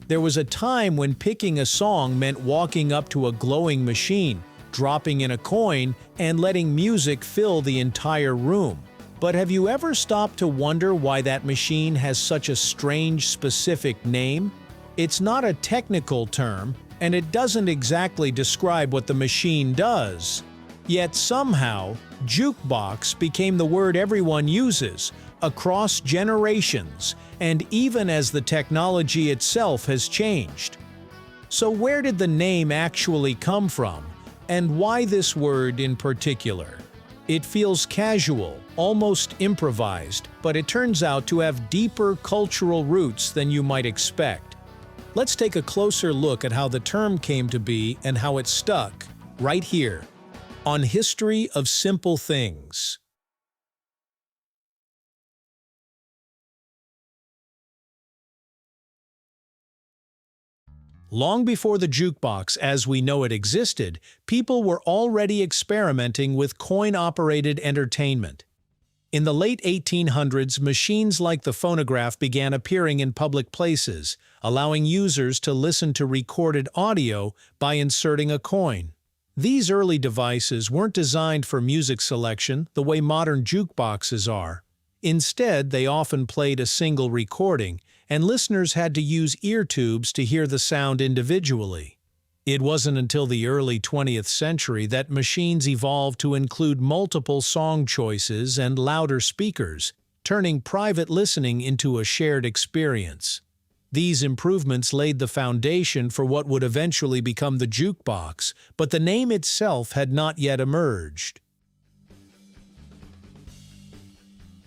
There was a time when picking a song meant walking up to a glowing machine, dropping in a coin, and letting music fill the entire room. But have you ever stopped to wonder why that machine has such a strange, specific name? It's not a technical term, and it doesn't exactly describe what the machine does. Yet somehow, jukebox became the word everyone uses, across generations, and even as the technology itself has changed. So where did the name actually come from, and why this word in particular? It feels casual, almost improvised, but it turns out to have deeper cultural roots than you might expect. Let's take a closer look at how the term came to be and how it stuck, right here, on History of Simple Things. Long before the jukebox as we know it existed, people were already experimenting with coin-operated entertainment. In the late 1800s, machines like the phonograph began appearing in public places, allowing users to listen to recorded audio by inserting a coin. These early devices weren't designed for music selection the way modern jukeboxes are. Instead, they often played a single recording, and listeners had to use ear tubes to hear the sound individually. It wasn't until the early 20th century that machines evolved to include multiple song choices and louder speakers, turning private listening into a shared experience. These improvements laid the foundation for what would eventually become the jukebox, but the name itself had not yet emerged.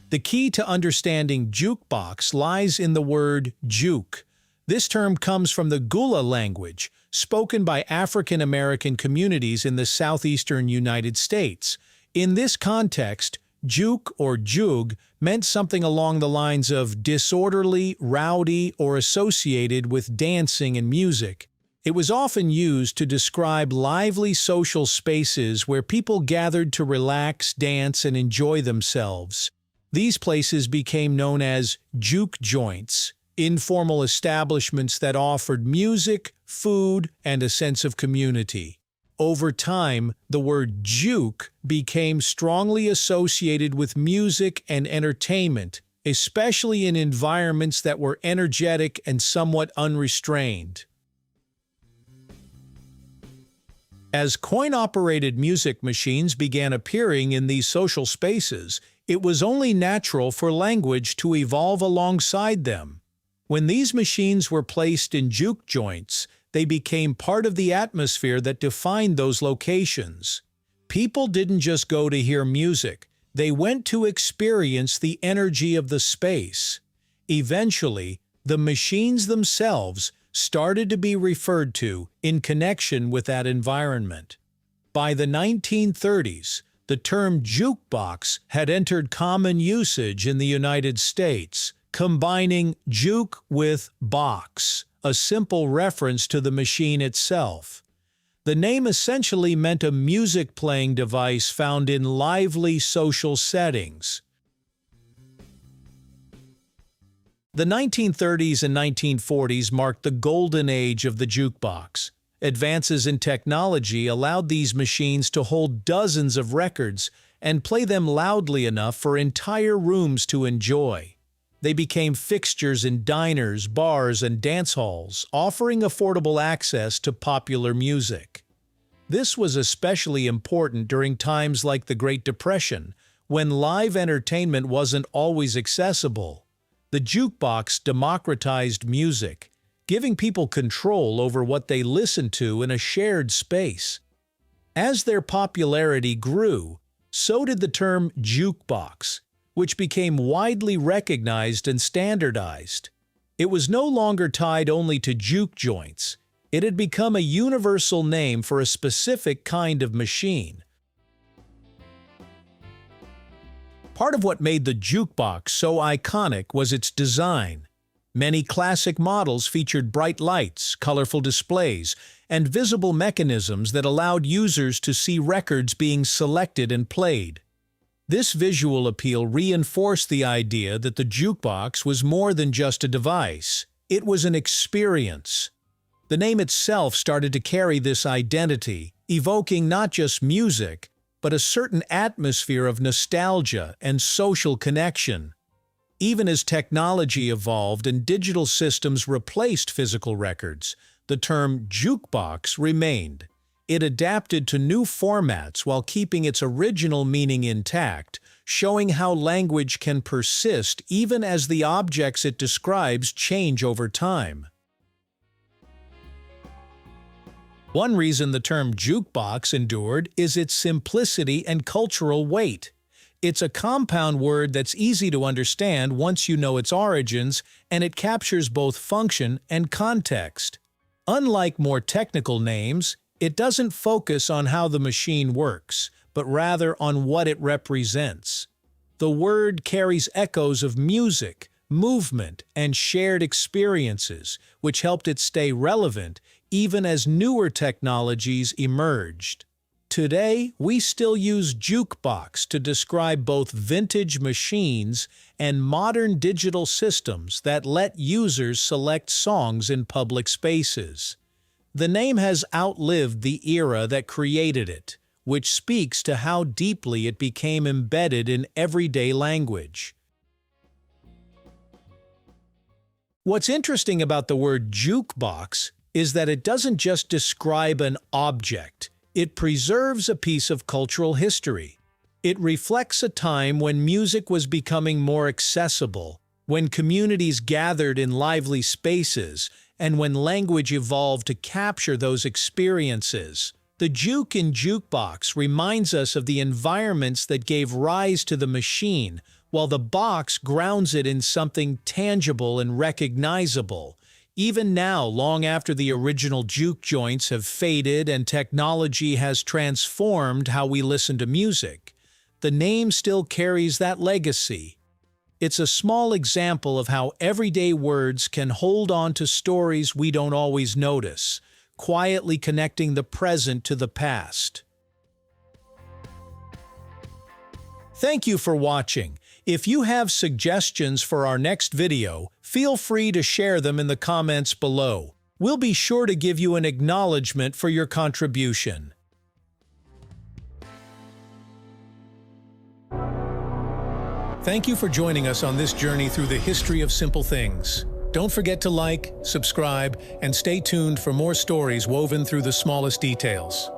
The key to understanding jukebox lies in the word juke. This term comes from the Gula language, spoken by African American communities in the southeastern United States. In this context, juke or jug meant something along the lines of disorderly, rowdy, or associated with dancing and music. It was often used to describe lively social spaces where people gathered to relax, dance, and enjoy themselves. These places became known as juke joints, informal establishments that offered music, food, and a sense of community. Over time, the word juke became strongly associated with music and entertainment, especially in environments that were energetic and somewhat unrestrained. As coin-operated music machines began appearing in these social spaces, it was only natural for language to evolve alongside them. When these machines were placed in juke joints, they became part of the atmosphere that defined those locations. People didn't just go to hear music, they went to experience the energy of the space. Eventually, the machines themselves started to be referred to in connection with that environment. By the 1930s, the term jukebox had entered common usage in the United States, combining juke with box, a simple reference to the machine itself. The name essentially meant a music-playing device found in lively social settings. The 1930s and 1940s marked the golden age of the jukebox. Advances in technology allowed these machines to hold dozens of records and play them loudly enough for entire rooms to enjoy. They became fixtures in diners, bars, and dance halls, offering affordable access to popular music. This was especially important during times like the Great Depression, when live entertainment wasn't always accessible. The jukebox democratized music, giving people control over what they listened to in a shared space. As their popularity grew, so did the term jukebox, which became widely recognized and standardized. It was no longer tied only to juke joints. It had become a universal name for a specific kind of machine. Part of what made the jukebox so iconic was its design. Many classic models featured bright lights, colorful displays, and visible mechanisms that allowed users to see records being selected and played. This visual appeal reinforced the idea that the jukebox was more than just a device. It was an experience. The name itself started to carry this identity, evoking not just music, but a certain atmosphere of nostalgia and social connection. Even as technology evolved and digital systems replaced physical records, the term jukebox remained. It adapted to new formats while keeping its original meaning intact, showing how language can persist even as the objects it describes change over time. One reason the term jukebox endured is its simplicity and cultural weight. It's a compound word that's easy to understand once you know its origins, and it captures both function and context. Unlike more technical names, it doesn't focus on how the machine works, but rather on what it represents. The word carries echoes of music, movement, and shared experiences, which helped it stay relevant even as newer technologies emerged. Today, we still use jukebox to describe both vintage machines and modern digital systems that let users select songs in public spaces. The name has outlived the era that created it, which speaks to how deeply it became embedded in everyday language. What's interesting about the word jukebox is that it doesn't just describe an object, it preserves a piece of cultural history. It reflects a time when music was becoming more accessible, when communities gathered in lively spaces, and when language evolved to capture those experiences. The juke in jukebox reminds us of the environments that gave rise to the machine, while the box grounds it in something tangible and recognizable. Even now, long after the original juke joints have faded and technology has transformed how we listen to music, the name still carries that legacy. It's a small example of how everyday words can hold on to stories we don't always notice, quietly connecting the present to the past. Thank you for watching. If you have suggestions for our next video, feel free to share them in the comments below. We'll be sure to give you an acknowledgement for your contribution. Thank you for joining us on this journey through the history of simple things. Don't forget to like, subscribe, and stay tuned for more stories woven through the smallest details.